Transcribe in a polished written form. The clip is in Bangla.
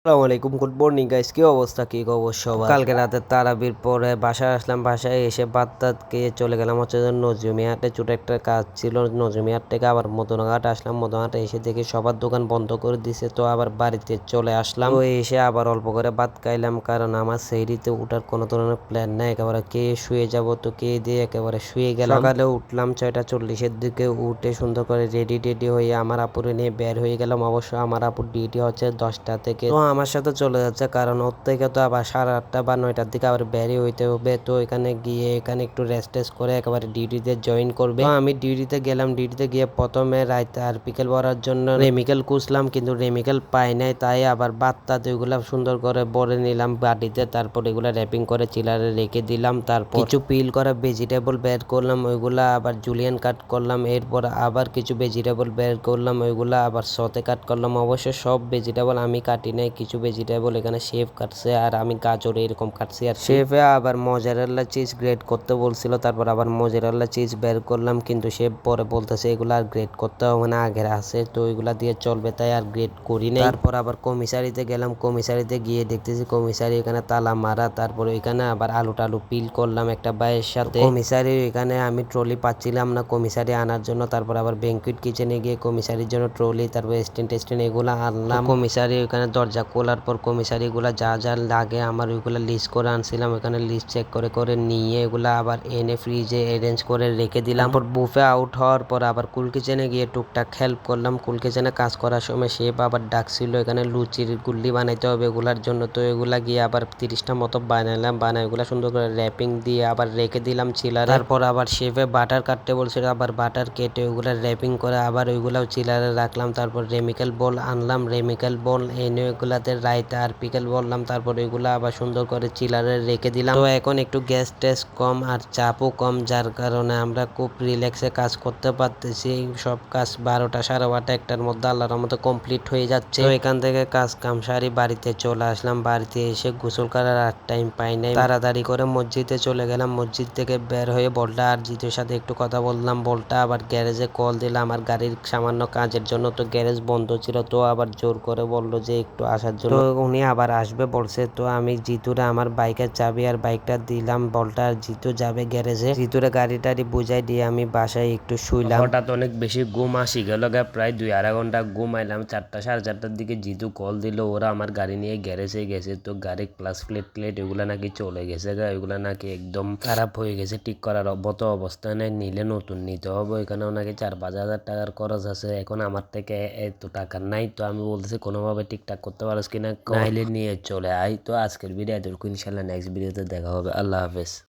আসসালামু আলাইকুম, গুড মর্নিং গাইস। কি অবস্থা, কি খবর সবার? কালকে রাতে তারাবির পরে বাসায় আসলাম। বাসায় এসে ভাত টাত খেয়ে চলে গেলাম হচ্ছে যে নজরুমিয়াহাটে। ছোট একটা কাজ ছিল, নজরুমিয়াহাট থেকে আবার মদনঘাট আসলাম। মদনঘাটে এসে দেখি সবার দোকান বন্ধ করে দিছে, তো আবার বাড়িতে চলে আসলাম। তো এসে আবার অল্প করে ভাত খাইলাম, কারণ আমার সেহরিতে উঠার কোনো ধরনের প্ল্যান নাই। একেবারে কে শুয়ে যাব, তো কে দিয়ে একেবারে শুয়ে গেলাম। সকালে উঠলাম 6টা 40-এর দিকে, উঠে সুন্দর করে রেডি টেডি হয়ে আমার আপুরে নিয়ে বের হয়ে গেলাম। অবশ্য আমার আপুর ডিউটি হচ্ছে 10টা থেকে, তো আমার সাথে চলে যাচ্ছে, কারণ ওর থেকে তো আবার 8:30 বা 9টার দিকে আবার বেরিয়ে হইতে হবে। তো এখানে গিয়ে এখানে একটু রেস্ট টেস্ট করে একেবারে ডিউটিতে জয়েন করবে। তো আমি ডিউটিতে গেলাম। ডিউটিতে গিয়ে প্রথমে রাইতে আর বিকেল ভরার জন্য রেমিক্যাল খুঁজলাম, কিন্তু রেমিক্যাল পাই নাই। তাই আবার বাত্তাতে ওইগুলা সুন্দর করে ভরে নিলাম বাটিতে, তারপর এগুলা র্যাপিং করে চিলারে রেখে দিলাম। তারপর কিছু পিল করা ভেজিটেবল বের করলাম, ওইগুলা আবার জুলিয়ান কাট করলাম। এরপর আবার কিছু ভেজিটেবল বের করলাম, ওইগুলা আবার সতে কাট করলাম। অবশ্য সব ভেজিটেবল আমি কাটি নাই, কিছু ভেজিটেবল এখানে শেফ কাটছে আর আমি গাজর এরকম কাটছি। আর শেফে আবার মোজারেলা চিজ গ্রেড করতে বলছিল, তারপর আবার মোজারেলা চিজ বের করলাম, কিন্তু শেফ পরে বলতেছে এগুলো আর গ্রেড করতে হবে না, আগের আছে, তো এগুলা দিয়ে চলবে, তাই আর গ্রেড করি নাই। তারপর আবার কমিসারিতে গেলাম। কমিসারিতে গিয়ে দেখতেছি কমিসারি এখানে তালা মারা। তারপর এখানে আবার আলু টালু পিল করলাম একটা ভাইয়ের সাথে। কমিসারি এখানে আমি ট্রলি পাচ্ছিলাম না কমিসারি আনার জন্য। তারপর আবার ব্যাংকুয়েট কিচেনে গিয়ে কমিসারির জন্য ট্রলি, তারপর স্ট্যান্ড টেস্টেন এগুলো আনলাম। কমিসারি ওখানে দরজা খোলার পর কমিসারিগুলা যা যা লাগে আমার ওইগুলা লিস্ট করে আনছিলাম, ওখানে লিস্ট চেক করে করে নিয়ে এগুলা আবার এনে ফ্রিজে অ্যারেঞ্জ করে রেখে দিলাম। তারপর বুফে আউট হওয়ার পর আবার কুল কিচেনে গিয়ে টুকটাক হেল্প করলাম। কুল কিচেনে কাজ করার সময় শেফ আবার ডাকছিল এখানে লুচির গুল্লি বানাইতে হবে এগুলার জন্য, তো এগুলা গিয়ে আবার 30টা মতো বানাইলাম। বানাই এগুলা সুন্দর করে র্যাপিং দিয়ে আবার রেখে দিলাম চিলারে। তারপর আবার শেফে বাটার কাটতে বলছিল, আবার বাটার কেটে ওগুলা র্যাপিং করে আবার ওইগুলাও চিলারে রাখলাম। তারপর রেমিক্যাল বল আনলাম, রেমিক্যাল বল এনে ওগুলাতে রায়তা আর পিকেল বললাম, তারপর এগুলা আবার সুন্দর করে চিলারে রেখে দিলাম। তো এখন একটু গ্যাস টেস কম আর চাপও কম, যার কারণে আমরা খুব রিল্যাক্সে কাজ করতে পারতেছি। সব কাজ 12টা 12:30 1টার মধ্যে আল্লাহর মতো কমপ্লিট হয়ে যাচ্ছে। তো এখান থেকে কাজ কাম সারি বাড়িতে চলে আসলাম। বাড়িতে এসে গোসল করার আর টাইম পাই নাই, তাড়াতাড়ি করে মসজিদে চলে গেলাম। মসজিদ থেকে বের হয়ে বলটা আর জিতুর সাথে একটু কথা বললাম। বলটা আবার গ্যারেজে কল দিলাম আমার গাড়ির সামান্য কাজের জন্য, তো গ্যারেজ বন্ধ ছিল, তো আবার জোর করে বললো যে একটু আসার জন্য, তো উনি আবার আসবে বলছে। তো আমি জিতুরে আমার বাইকের চাবি আর বাইকটা দিলাম। বলটা আর জিতু যাবে গ্যারেজে। জিতুরে গাড়ি টাড়ি বুঝাই দিয়ে আমি বাসায় একটু শুইলাম। হঠাৎ অনেক বেশি ঘুম আসি গেল, প্রায় 2-2.5 ঘন্টা ঘুমাইলাম। 4টা 4:30টার দিকে জিতু কল দিল, ওরা আমার গাড়ি নিয়ে গ্যারেজে গেছে। তো গাড়ির ক্লাস প্লেট এগুলা নাকি চলে গেছে, এগুলা নাকি একদম খারাপ হয়ে গেছে, ঠিক করার মতো অবস্থা নেই, নিলে নতুন নিতে হবে। এখানেও নাকি 4-5 হাজার টাকার খরচ আছে। এখন আমার থেকে এত টাকা নাই, তো আমি বলতেছি কোনোভাবে ঠিকঠাক করতে পারোস কিনা, নাইলে নিয়ে চলে আয়। তো আজকের ভিডিও এতটুকু, ইনশাল্লাহ নেক্সট ভিডিওতে দেখা হবে। আল্লাহ হাফেজ।